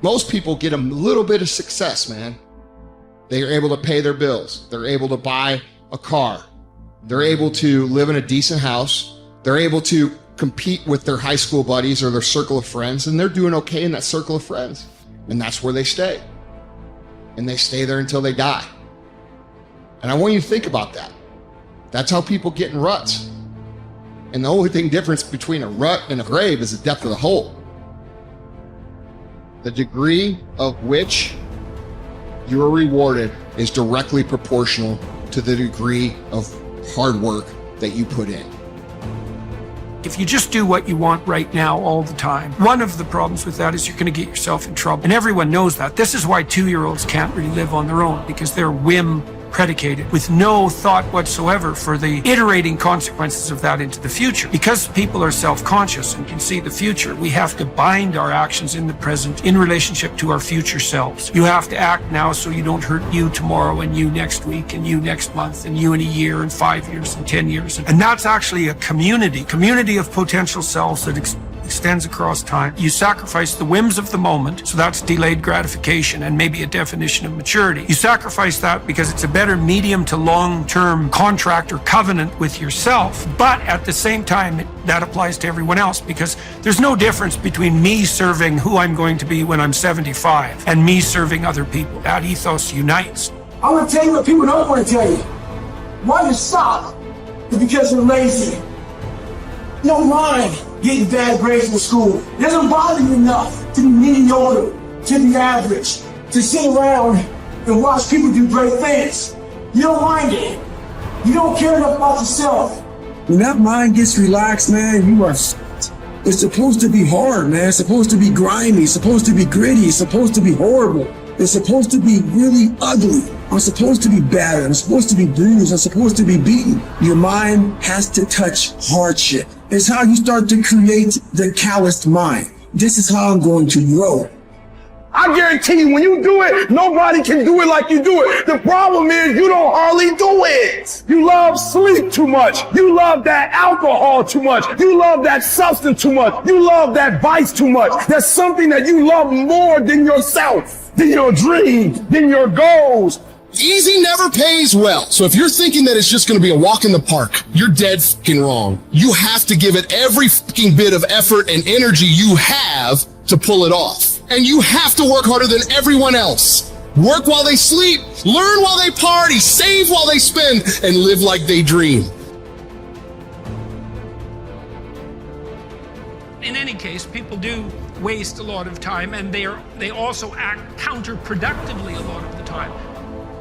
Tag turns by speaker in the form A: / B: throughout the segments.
A: Most people get a little bit of success, man. They are able to pay their bills. They're able to buy a car. They're able to live in a decent house. They're able to compete with their high school buddies or their circle of friends, and they're doing okay in that circle of friends. And that's where they stay. And they stay there until they die. And I want you to think about that. That's how people get in ruts. And the only difference between a rut and a grave is the depth of the hole. The degree of which you are rewarded is directly proportional to the degree of hard work that you put in.
B: If you just do what you want right now all the time, one of the problems with that is you're going to get yourself in trouble. And everyone knows that. This is why 2-year-olds can't really live on their own, because they're whim predicated with no thought whatsoever for the iterating consequences of that into the future. Because people are self-conscious and can see the future, we have to bind our actions in the present in relationship to our future selves. You have to act now so you don't hurt you tomorrow and you next week and you next month and you in a year and 5 years and 10 years. And that's actually a community of potential selves that extends across time. You sacrifice the whims of the moment, so that's delayed gratification and maybe a definition of maturity. You sacrifice that because it's a better medium to long-term contract or covenant with yourself, but at the same time, that applies to everyone else, because there's no difference between me serving who I'm going to be when I'm 75 and me serving other people. That ethos unites.
C: I'm gonna tell you what people don't want to tell you. Why you stop is because you're lazy. You don't mind getting bad grades in school. It doesn't bother you enough to be mediocre, to be average, to sit around and watch people do great things. You don't mind it. You don't care enough about yourself. When that mind gets relaxed, man, you are... It's supposed to be hard, man. It's supposed to be grimy. It's supposed to be gritty. It's supposed to be horrible. It's supposed to be really ugly. I'm supposed to be battered. I'm supposed to be bruised. I'm supposed to be beaten. Your mind has to touch hardship. It's how you start to create the calloused mind. This is how I'm going to grow.
D: I guarantee you, when you do it, nobody can do it like you do it. The problem is you don't hardly do it. You love sleep too much. You love that alcohol too much. You love that substance too much. You love that vice too much. There's something that you love more than yourself, than your dreams, than your goals.
E: Easy never pays well. So if you're thinking that it's just going to be a walk in the park, you're dead fucking wrong. You have to give it every fucking bit of effort and energy you have to pull it off. And you have to work harder than everyone else. Work while they sleep, learn while they party, save while they spend, and live like they dream.
B: In any case, people do waste a lot of time, and they also act counterproductively a lot of the time.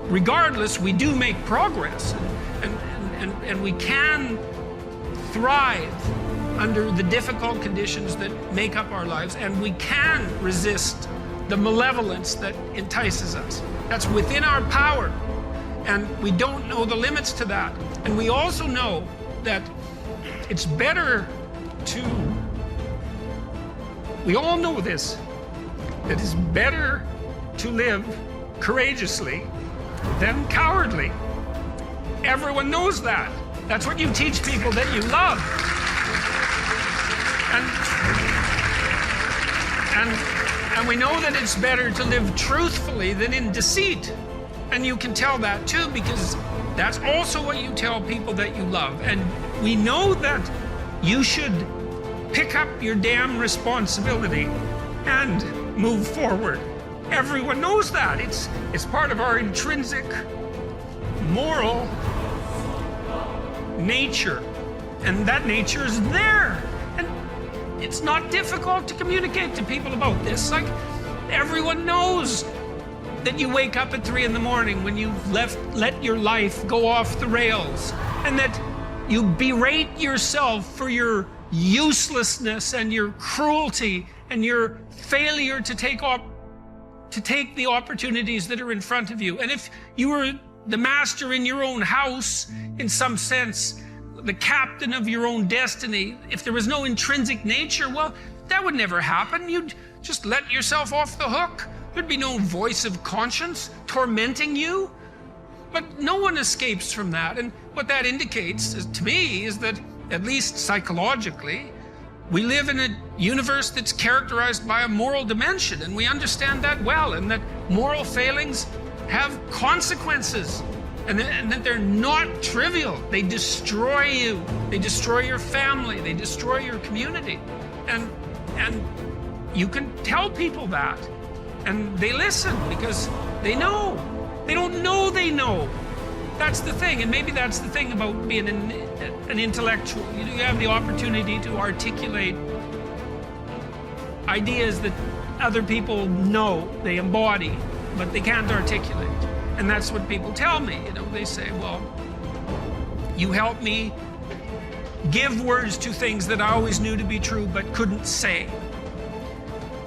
B: Regardless, we do make progress, and we can thrive under the difficult conditions that make up our lives, and we can resist the malevolence that entices us. That's within our power, and we don't know the limits to that. And we also know that it's better to, we all know this, that it's better to live courageously than cowardly. Everyone knows that. That's what you teach people that you love. And we know that it's better to live truthfully than in deceit. And you can tell that too, because that's also what you tell people that you love. And we know that you should pick up your damn responsibility and move forward. Everyone knows that. It's part of our intrinsic moral nature. And that nature is there. And it's not difficult to communicate to people about this. Like, everyone knows that you wake up at 3 in the morning when you've let your life go off the rails, and that you berate yourself for your uselessness and your cruelty and your failure to take the opportunities that are in front of you. And if you were the master in your own house, in some sense, the captain of your own destiny, if there was no intrinsic nature, well, that would never happen. You'd just let yourself off the hook. There'd be no voice of conscience tormenting you. But no one escapes from that. And what that indicates to me is that, at least psychologically, We live in a universe that's characterized by a moral dimension, and we understand that well, and that moral failings have consequences, and that they're not trivial. They destroy you. They destroy your family. They destroy your community. And you can tell people that, and they listen because they know. They don't know they know. That's the thing, and maybe that's the thing about being an intellectual. You have the opportunity to articulate ideas that other people know, they embody, but they can't articulate. And that's what people tell me. They say, well, you help me give words to things that I always knew to be true but couldn't say.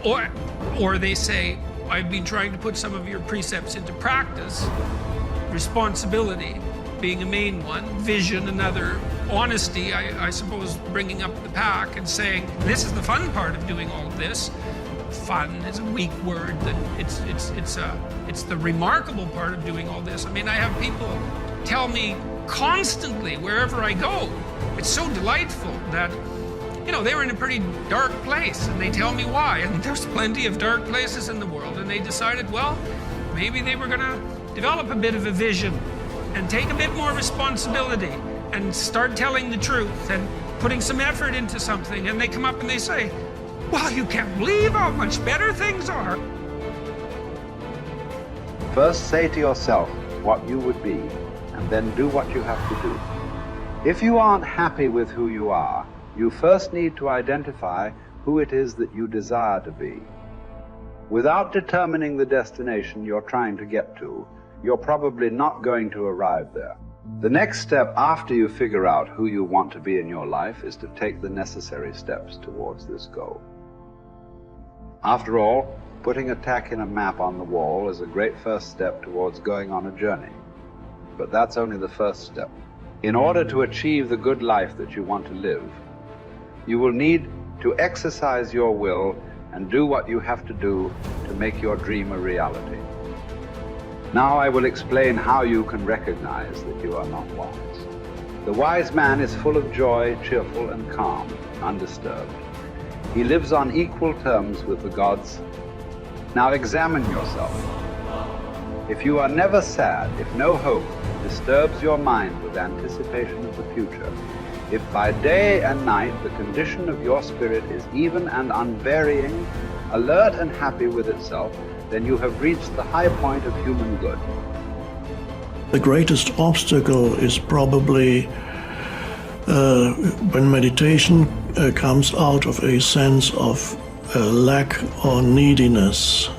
B: Or they say, I've been trying to put some of your precepts into practice. Responsibility being a main one, vision another, honesty, I suppose, bringing up the pack and saying, this is the fun part of doing all of this. Fun is a weak word. It's the remarkable part of doing all this. I mean, I have people tell me constantly wherever I go, it's so delightful that, they were in a pretty dark place, and they tell me why. And there's plenty of dark places in the world, and they decided, well, maybe they were going to develop a bit of a vision and take a bit more responsibility and start telling the truth and putting some effort into something. And they come up and they say, wow, you can't believe how much better things are.
F: First say to yourself what you would be, and then do what you have to do. If you aren't happy with who you are, you first need to identify who it is that you desire to be. Without determining the destination you're trying to get to, you're probably not going to arrive there. The next step after you figure out who you want to be in your life is to take the necessary steps towards this goal. After all, putting a tack in a map on the wall is a great first step towards going on a journey. But that's only the first step. In order to achieve the good life that you want to live, you will need to exercise your will and do what you have to do to make your dream a reality. Now I will explain how you can recognize that you are not wise. The wise man is full of joy, cheerful and calm, undisturbed. He lives on equal terms with the gods. Now examine yourself. If you are never sad, if no hope disturbs your mind with anticipation of the future, if by day and night the condition of your spirit is even and unvarying, alert and happy with itself, then you have reached the high point of human good.
G: The greatest obstacle is probably when meditation comes out of a sense of lack or neediness.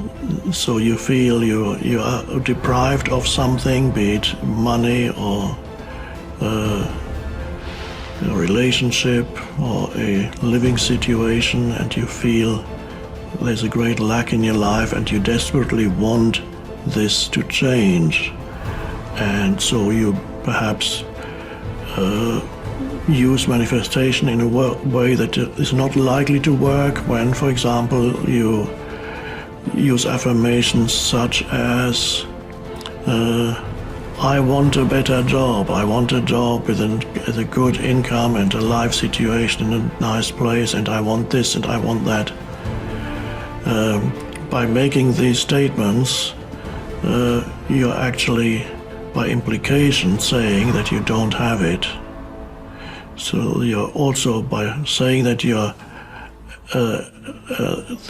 G: So you feel you are deprived of something, be it money or a relationship or a living situation, and you feel there's a great lack in your life and you desperately want this to change. And so you perhaps use manifestation in a way that is not likely to work when, for example, you use affirmations such as I want a better job, I want a job with a good income and a life situation in a nice place, and I want this and I want that. By making these statements, you're actually, by implication, saying that you don't have it. So you're also, by saying that you're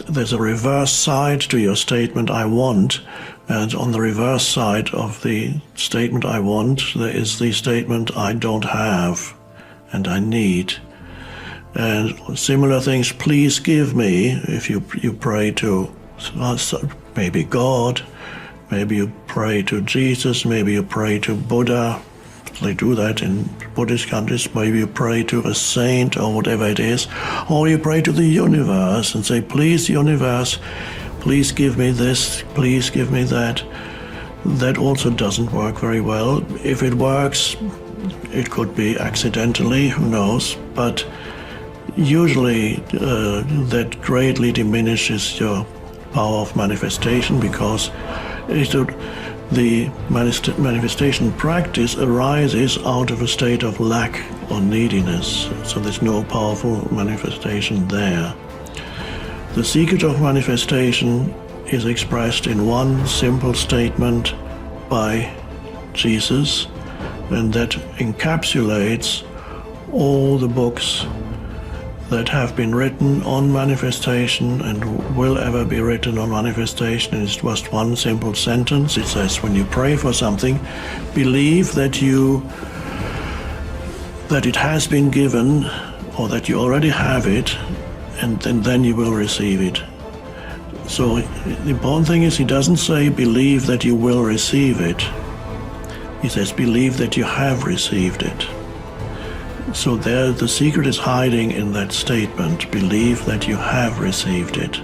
G: there's a reverse side to your statement, I want, and on the reverse side of the statement, I want, there is the statement, I don't have, and I need. And similar things, please give me, if you pray to maybe God, maybe you pray to Jesus, maybe you pray to Buddha. They do that in Buddhist countries. Maybe you pray to a saint or whatever it is, or you pray to the universe and say, please, universe, please give me this, please give me that. That also doesn't work very well. If it works, it could be accidentally, who knows, but usually that greatly diminishes your power of manifestation, because The manifestation practice arises out of a state of lack or neediness, so there's no powerful manifestation there. The secret of manifestation is expressed in one simple statement by Jesus, and that encapsulates all the books that have been written on manifestation and will ever be written on manifestation. And it's just one simple sentence. It says, when you pray for something, believe that it has been given, or that you already have it, and then you will receive it. So the important thing is, he doesn't say believe that you will receive it. He says believe that you have received it. So there, the secret is hiding in that statement, believe that you have received it.